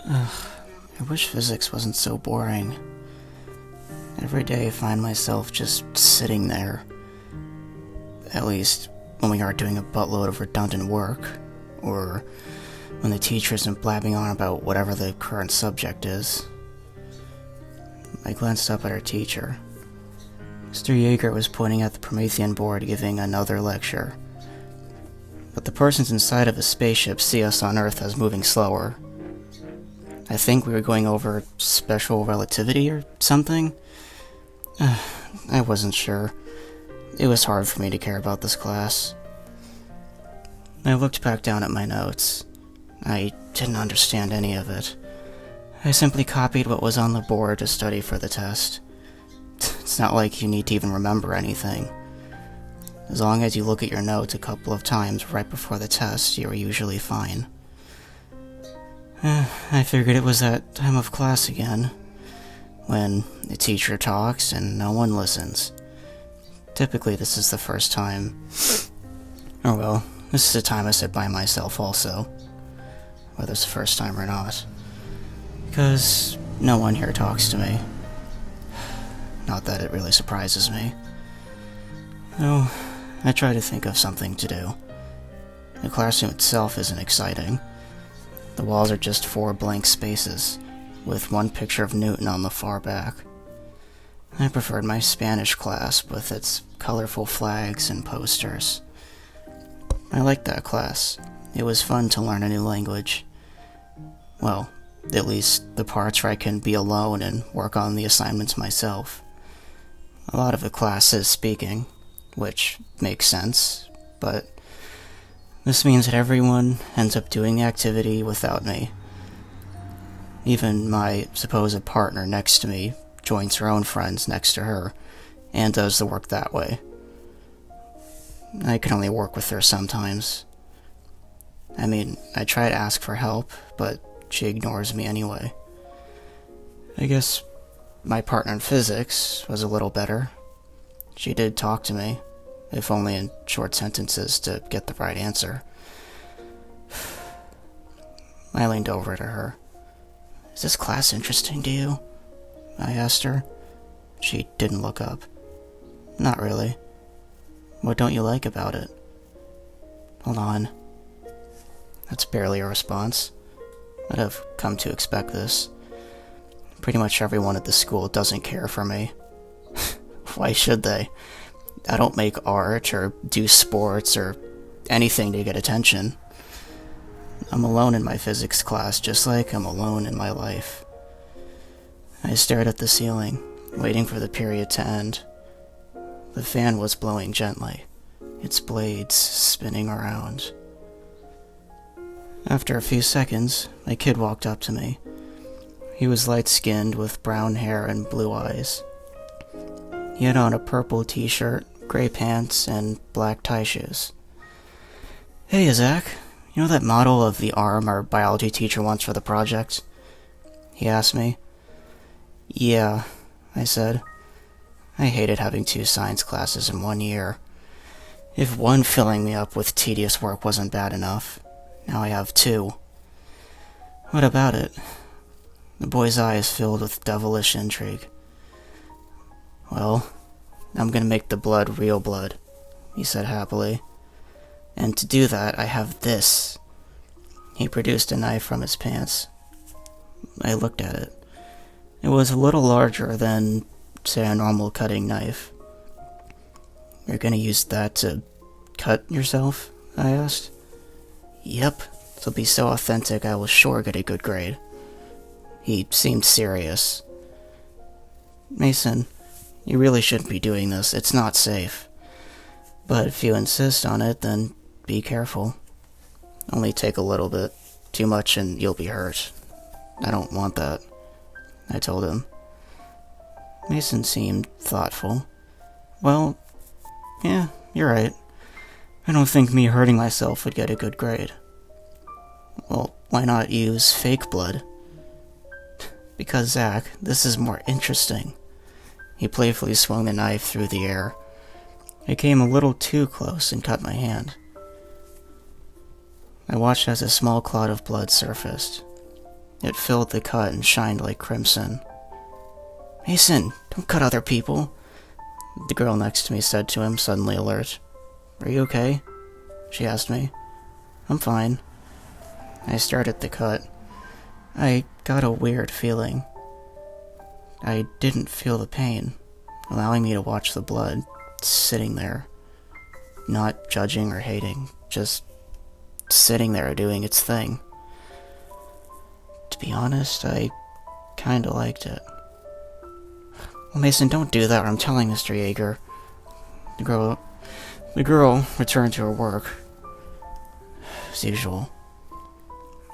I wish physics wasn't so boring. Every day I find myself just sitting there. At least when we are doing a buttload of redundant work, or when the teacher isn't blabbing on about whatever the current subject is. I glanced up at our teacher. Mr. Yeager was pointing at the Promethean board giving another lecture. But the persons inside of a spaceship see us on Earth as moving slower. I think we were going over special relativity or something. I wasn't sure. It was hard for me to care about this class. I looked back down at my notes. I didn't understand any of it. I simply copied what was on the board to study for the test. It's not like you need to even remember anything. As long as you look at your notes a couple of times right before the test, you're usually fine. I figured it was that time of class again, when the teacher talks and no one listens. Typically this is the first time. Oh well, this is the time I sit by myself also. Whether it's the first time or not. Because no one here talks to me. Not that it really surprises me. No, I try to think of something to do. The classroom itself isn't exciting. The walls are just 4 blank spaces, with one picture of Newton on the far back. I preferred my Spanish class with its colorful flags and posters. I liked that class. It was fun to learn a new language. Well, at least the parts where I can be alone and work on the assignments myself. A lot of the class is speaking, which makes sense, but this means that everyone ends up doing the activity without me. Even my supposed partner next to me joins her own friends next to her and does the work that way. I can only work with her sometimes. I mean, I try to ask for help, but she ignores me anyway. I guess my partner in physics was a little better. She did talk to me, if only in short sentences to get the right answer. I leaned over to her. "Is this class interesting to you?" I asked her. She didn't look up. "Not really." "What don't you like about it?" "Hold on." That's barely a response. I'd have come to expect this. Pretty much everyone at the school doesn't care for me. Why should they? I don't make art or do sports or anything to get attention. I'm alone in my physics class, just like I'm alone in my life. I stared at the ceiling, waiting for the period to end. The fan was blowing gently, its blades spinning around. After a few seconds, a kid walked up to me. He was light-skinned with brown hair and blue eyes. He had on a purple t-shirt, gray pants, and black tie shoes. "Hey, Zach, you know that model of the arm our biology teacher wants for the project?" he asked me. "Yeah," I said. I hated having 2 science classes in 1 year. If one filling me up with tedious work wasn't bad enough, now I have 2. "What about it?" The boy's eyes filled with devilish intrigue. "Well, I'm gonna make the blood real blood," he said happily. "And to do that, I have this." He produced a knife from his pants. I looked at it. It was a little larger than, say, a normal cutting knife. "You're gonna use that to cut yourself?" I asked. "Yep, it'll be so authentic I will sure get a good grade." He seemed serious. "Mason, you really shouldn't be doing this. It's not safe. But if you insist on it, then be careful. Only take a little bit. Too much and you'll be hurt. I don't want that," I told him. Mason seemed thoughtful. "Well, yeah, you're right. I don't think me hurting myself would get a good grade." "Well, why not use fake blood?" "Because, Zach, this is more interesting." He playfully swung the knife through the air. It came a little too close and cut my hand. I watched as a small clot of blood surfaced. It filled the cut and shined like crimson. "Mason, don't cut other people," the girl next to me said to him, suddenly alert. "Are you okay?" she asked me. "I'm fine." I stared at the cut. I got a weird feeling. I didn't feel the pain, allowing me to watch the blood sitting there. Not judging or hating, just sitting there doing its thing. To be honest, I kinda liked it. "Well, Mason, don't do that or I'm telling Mr. Yeager." The girl returned to her work. As usual.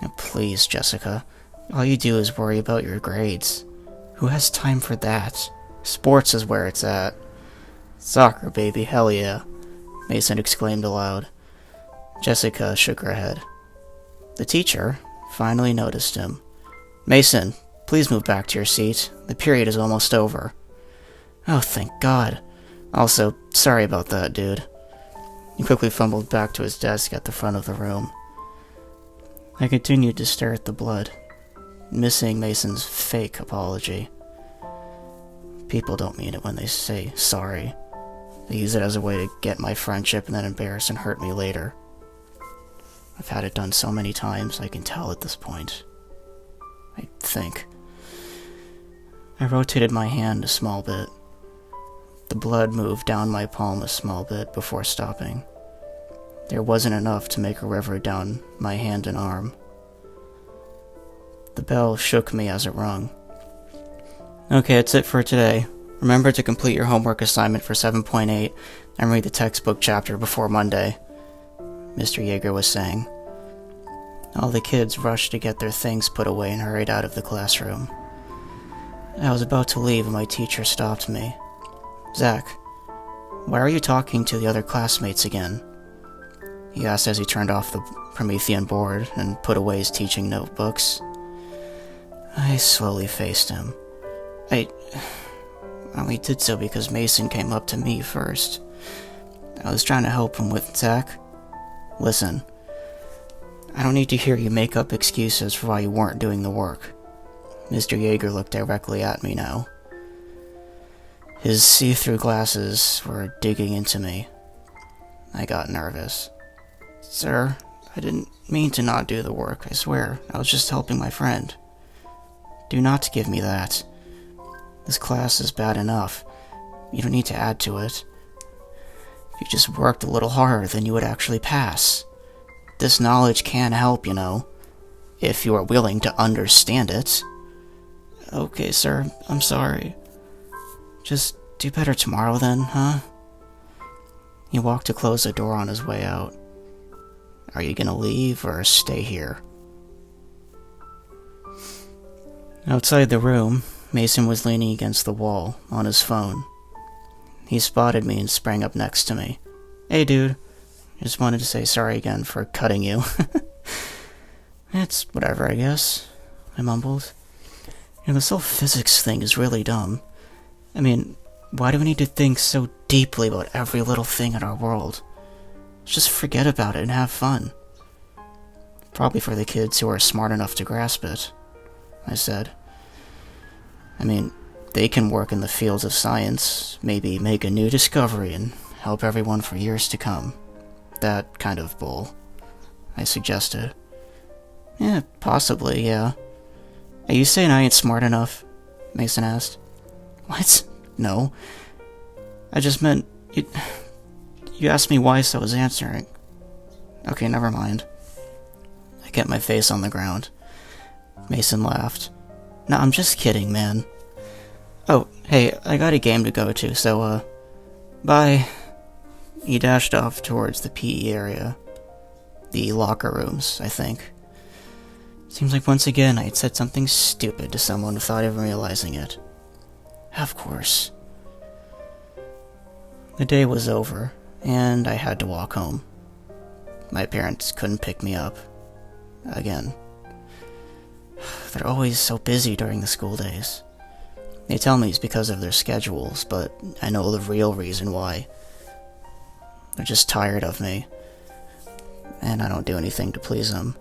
"Now, please, Jessica, all you do is worry about your grades. Who has time for that? Sports is where it's at." "Soccer, baby, hell yeah," Mason exclaimed aloud. Jessica shook her head. The teacher finally noticed him. "Mason, please move back to your seat. The period is almost over." "Oh, thank God. Also, sorry about that, dude." He quickly fumbled back to his desk at the front of the room. I continued to stare at the blood, missing Mason's fake apology. People don't mean it when they say sorry. They use it as a way to get my friendship and then embarrass and hurt me later. I've had it done so many times, I can tell at this point. I think. I rotated my hand a small bit. The blood moved down my palm a small bit before stopping. There wasn't enough to make a river down my hand and arm. The bell shook me as it rung. "Okay, that's it for today. Remember to complete your homework assignment for 7.8 and read the textbook chapter before Monday," Mr. Yeager was saying. All the kids rushed to get their things put away and hurried out of the classroom. I was about to leave when my teacher stopped me. "Zach, why are you talking to the other classmates again?" he asked as he turned off the Promethean board and put away his teaching notebooks. I slowly faced him. I only did so because Mason came up to me first. I was trying to help him with Zach. Listen, I don't need to hear you make up excuses for why you weren't doing the work. Mr. Yeager looked directly at me now. His see-through glasses were digging into me. I got nervous. "Sir, I didn't mean to not do the work, I swear. I was just helping my friend. Do not give me that. This class is bad enough. You don't need to add to it. If you just worked a little harder, then you would actually pass. This knowledge can help, you know, if you are willing to understand it." "Okay, sir, I'm sorry. Just do better tomorrow then, huh?" He walked to close the door on his way out. "Are you gonna leave or stay here?" Outside the room, Mason was leaning against the wall, on his phone. He spotted me and sprang up next to me. "Hey, dude. Just wanted to say sorry again for cutting you." "It's whatever, I guess," I mumbled. This whole physics thing is really dumb. I mean, why do we need to think so deeply about every little thing in our world? Let's just forget about it and have fun. Probably for the kids who are smart enough to grasp it, I said. I mean, they can work in the fields of science, maybe make a new discovery and help everyone for years to come. That kind of bull, I suggested. "Yeah, possibly, yeah." "Are you saying I ain't smart enough?" Mason asked. "What? No. I just meant, you asked me why, so I was answering." "Okay, never mind." I kept my face on the ground. Mason laughed. "No, I'm just kidding, man. Oh, hey, I got a game to go to, so, bye." He dashed off towards the PE area. The locker rooms, I think. Seems like once again I had said something stupid to someone without even realizing it. Of course. The day was over, and I had to walk home. My parents couldn't pick me up. Again. They're always so busy during the school days. They tell me it's because of their schedules, but I know the real reason why. They're just tired of me, and I don't do anything to please them.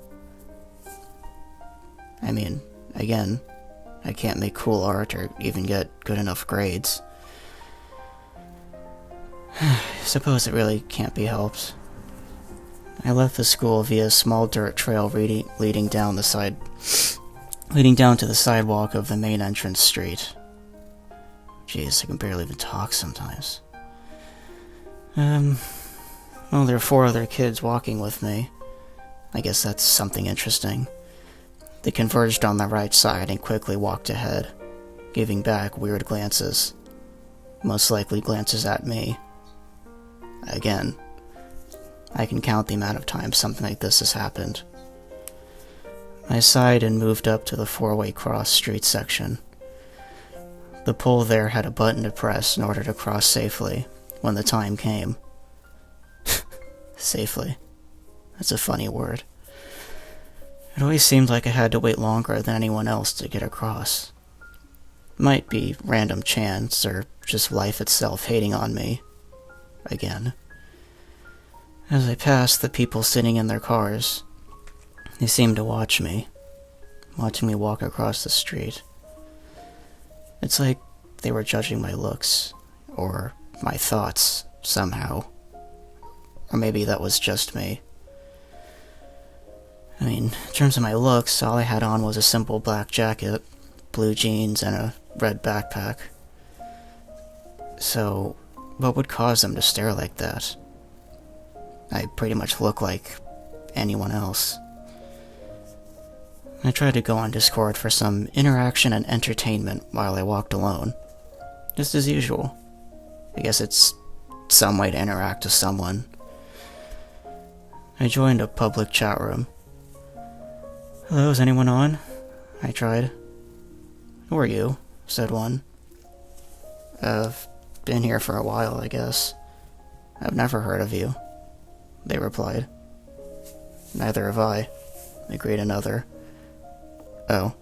I mean, Again, I can't make cool art or even get good enough grades. I suppose it really can't be helped. I left the school via a small dirt trail leading down to the sidewalk of the main entrance street. Jeez, I can barely even talk sometimes. Well, there are 4 other kids walking with me. I guess that's something interesting. They converged on the right side and quickly walked ahead, giving back weird glances. Most likely glances at me. Again, I can count the amount of times something like this has happened. I sighed and moved up to the 4-way cross street section. The pole there had a button to press in order to cross safely when the time came. Safely. That's a funny word. It always seemed like I had to wait longer than anyone else to get across. Might be random chance or just life itself hating on me. Again. As I passed the people sitting in their cars, they seemed to watch me, watching me walk across the street. It's like they were judging my looks, or my thoughts, somehow. Or maybe that was just me. I mean, in terms of my looks, all I had on was a simple black jacket, blue jeans, and a red backpack. So, what would cause them to stare like that? I pretty much look like anyone else. I tried to go on Discord for some interaction and entertainment while I walked alone. Just as usual. I guess it's some way to interact with someone. I joined a public chat room. "Hello, is anyone on?" I tried. "Who are you?" said one. "I've been here for a while, I guess. I've never heard of you," they replied. "Neither have I," agreed another. "Oh.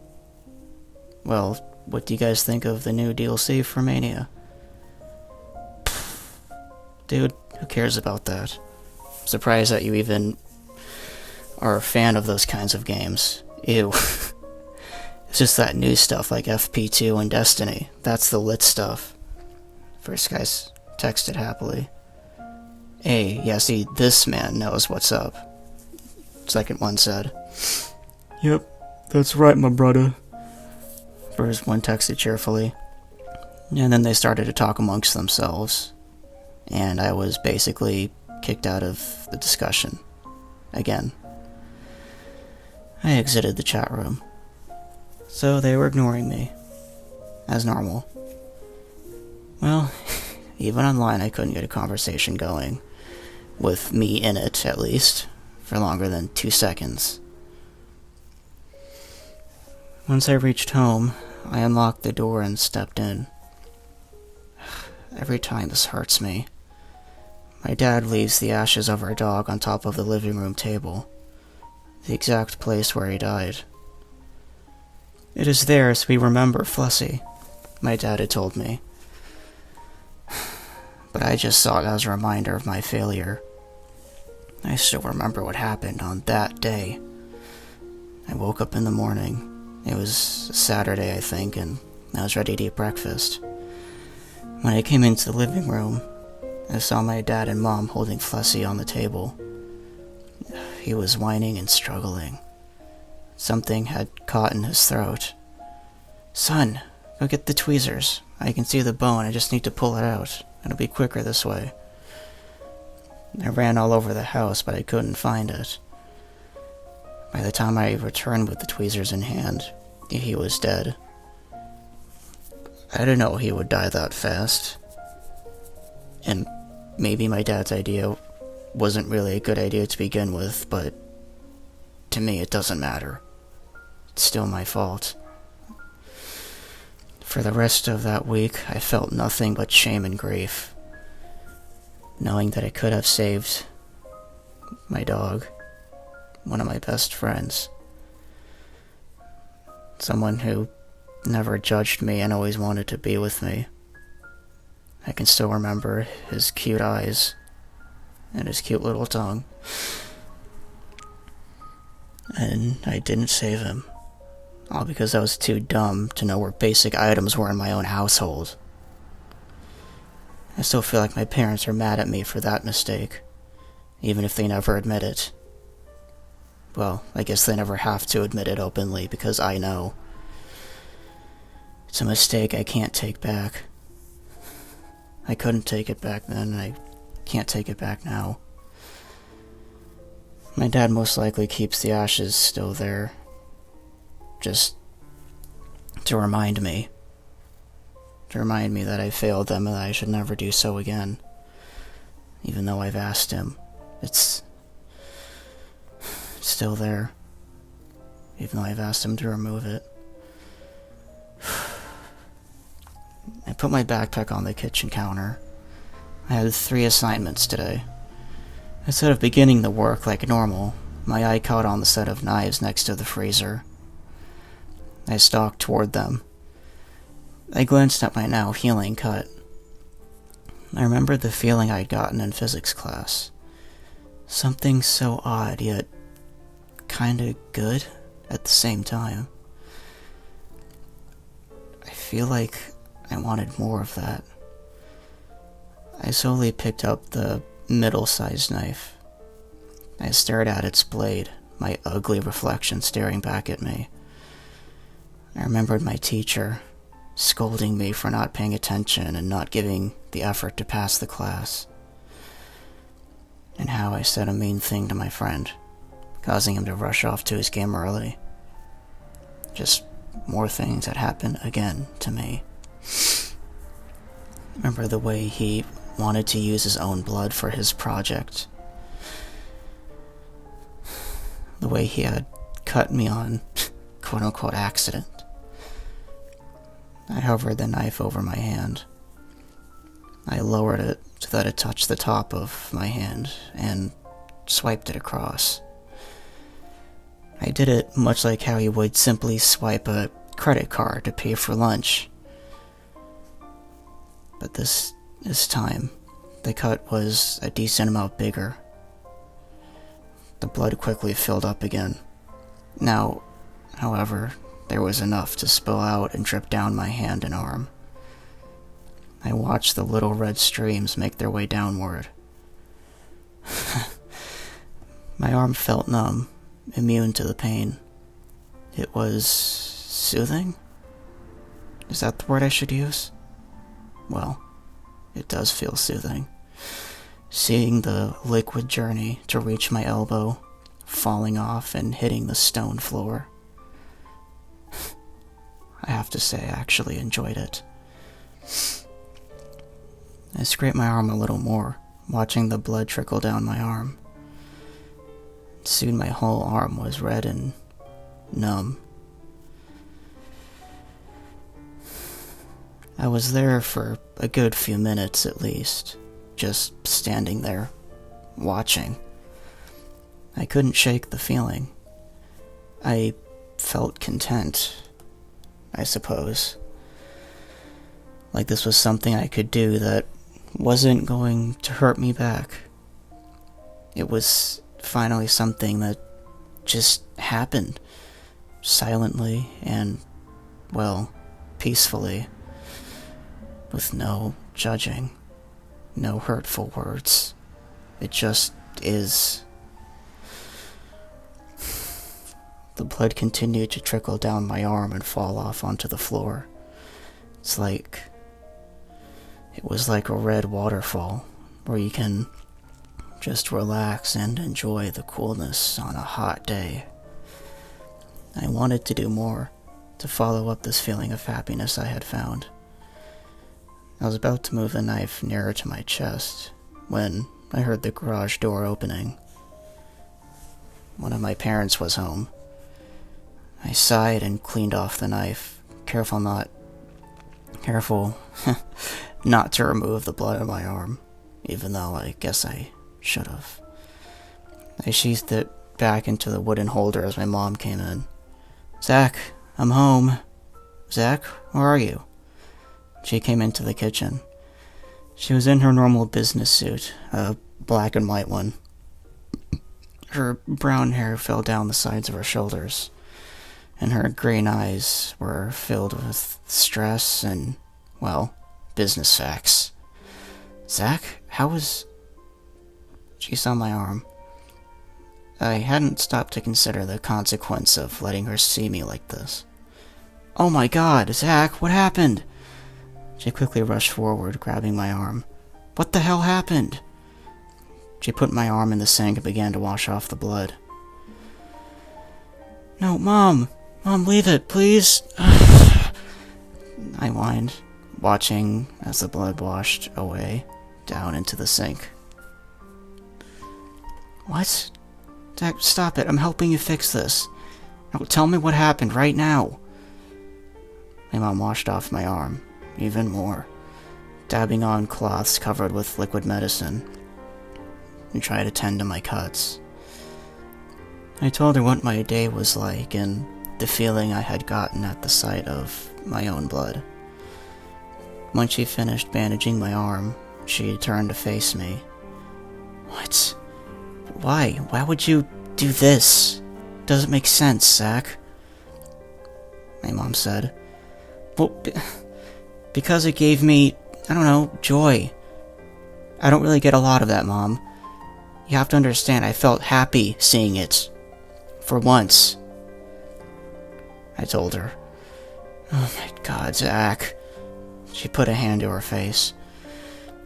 Well, what do you guys think of the new DLC for Mania?" Dude, who cares about that? I'm surprised that you even are a fan of those kinds of games. Ew. It's just that new stuff like FP2 and Destiny. That's the lit stuff. First guy's texted happily. "Hey, yeah, see, this man knows what's up," second one said. "Yep, that's right, my brother," first one texted cheerfully. And then they started to talk amongst themselves, and I was basically kicked out of the discussion. Again. I exited the chat room. So they were ignoring me. As normal. Well, even online I couldn't get a conversation going. With me in it, at least. For longer than 2 seconds. Once I reached home, I unlocked the door and stepped in. Every time this hurts me. My dad leaves the ashes of our dog on top of the living room table. The exact place where he died. "It is there so we remember Flessie," my dad had told me. But I just saw it as a reminder of my failure. I still remember what happened on that day. I woke up in the morning. It was a Saturday, I think, and I was ready to eat breakfast. When I came into the living room, I saw my dad and mom holding Flessie on the table. He was whining and struggling. Something had caught in his throat. "Son, go get the tweezers. I can see the bone, I just need to pull it out. It'll be quicker this way." I ran all over the house, but I couldn't find it. By the time I returned with the tweezers in hand, he was dead. I didn't know he would die that fast. And maybe my dad's idea wasn't really a good idea to begin with, but to me it doesn't matter. It's still my fault. For the rest of that week, I felt nothing but shame and grief, knowing that I could have saved my dog, one of my best friends, someone who never judged me and always wanted to be with me. I can still remember his cute eyes and his cute little tongue. And I didn't save him. All because I was too dumb to know where basic items were in my own household. I still feel like my parents are mad at me for that mistake, even if they never admit it. Well, I guess they never have to admit it openly because I know. It's a mistake I can't take back. I couldn't take it back then, and I can't take it back now. My dad most likely keeps the ashes still there, just to remind me that I failed them and that I should never do so again. Even though I've asked him, it's still there. Even though I've asked him to remove it. I put my backpack on the kitchen counter. I had 3 assignments today. Instead of beginning the work like normal, my eye caught on the set of knives next to the freezer. I stalked toward them. I glanced at my now healing cut. I remembered the feeling I'd gotten in physics class. Something so odd, yet kinda good at the same time. I feel like I wanted more of that. I slowly picked up the middle-sized knife. I stared at its blade, my ugly reflection staring back at me. I remembered my teacher scolding me for not paying attention and not giving the effort to pass the class. And how I said a mean thing to my friend, causing him to rush off to his game early. Just more things that happened again to me. Remember the way he wanted to use his own blood for his project. The way he had cut me on quote-unquote accident. I hovered the knife over my hand. I lowered it so that it touched the top of my hand and swiped it across. I did it much like how you would simply swipe a credit card to pay for lunch. But this time, the cut was a decent amount bigger. The blood quickly filled up again. Now, however, there was enough to spill out and drip down my hand and arm. I watched the little red streams make their way downward. My arm felt numb, immune to the pain. It was soothing? Is that the word I should use? Well, it does feel soothing. Seeing the liquid journey to reach my elbow, falling off and hitting the stone floor. I have to say, I actually enjoyed it. I scraped my arm a little more, watching the blood trickle down my arm. Soon my whole arm was red and numb. I was there for a good few minutes at least, just standing there, watching. I couldn't shake the feeling. I felt content, I suppose. Like this was something I could do that wasn't going to hurt me back. It was finally something that just happened, silently and, well, peacefully, with no judging, no hurtful words. It just is. The blood continued to trickle down my arm and fall off onto the floor. It was like a red waterfall, where you can just relax and enjoy the coolness on a hot day. I wanted to do more, to follow up this feeling of happiness I had found. I was about to move the knife nearer to my chest, when I heard the garage door opening. One of my parents was home. I sighed and cleaned off the knife, careful not to remove the blood on my arm, even though I guess I should have. I sheathed it back into the wooden holder as my mom came in. "Zach, I'm home." "Zach, where are you?" She came into the kitchen. She was in her normal business suit, a black and white one. Her brown hair fell down the sides of her shoulders, and her green eyes were filled with stress and, well, business facts. Zach, how was... She saw my arm. I hadn't stopped to consider the consequence of letting her see me like this. Oh my god, Zach, what happened? She quickly rushed forward, grabbing my arm. What the hell happened? She put my arm in the sink and began to wash off the blood. No, Mom! Mom, leave it, please! I whined, watching as the blood washed away down into the sink. What? Zach, stop it. I'm helping you fix this. Now tell me what happened right now. My mom washed off my arm, even more, dabbing on cloths covered with liquid medicine, and tried to tend to my cuts. I told her what my day was like and the feeling I had gotten at the sight of my own blood. When she finished bandaging my arm, she turned to face me. What? Why? Why would you do this? Doesn't make sense, Zach. My mom said. Well, because it gave me, I don't know, joy. I don't really get a lot of that, Mom. You have to understand, I felt happy seeing it. For once. I told her. Oh my god, Zach. She put a hand to her face.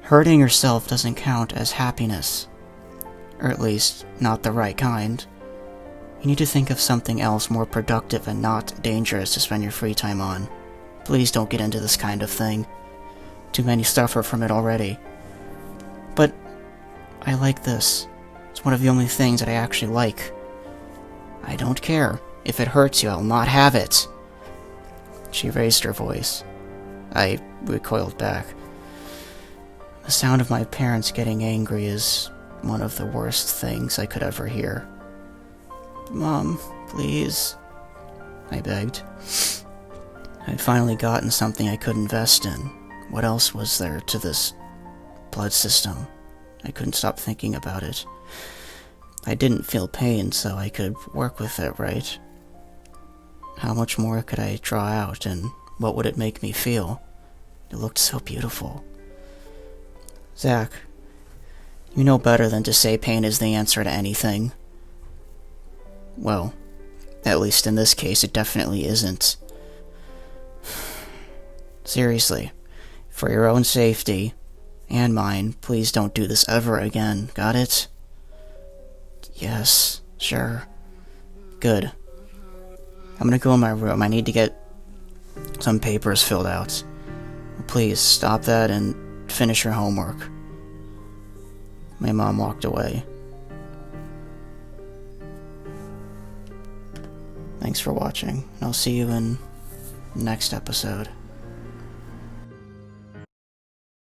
Hurting yourself doesn't count as happiness. Or at least, not the right kind. You need to think of something else more productive and not dangerous to spend your free time on. Please don't get into this kind of thing. Too many suffer from it already. But I like this. It's one of the only things that I actually like. I don't care. If it hurts you, I'll not have it. She raised her voice. I recoiled back. The sound of my parents getting angry is one of the worst things I could ever hear. Mom, please, I begged. I'd finally gotten something I could invest in. What else was there to this blood system? I couldn't stop thinking about it. I didn't feel pain, so I could work with it, right? How much more could I draw out, and what would it make me feel? It looked so beautiful. Zach, you know better than to say pain is the answer to anything. Well, at least in this case, it definitely isn't. Seriously, for your own safety, and mine, please don't do this ever again, got it? Yes, sure. Good. I'm gonna go in my room. I need to get some papers filled out. Please, stop that and finish your homework. My mom walked away. Thanks for watching. I'll see you in the next episode.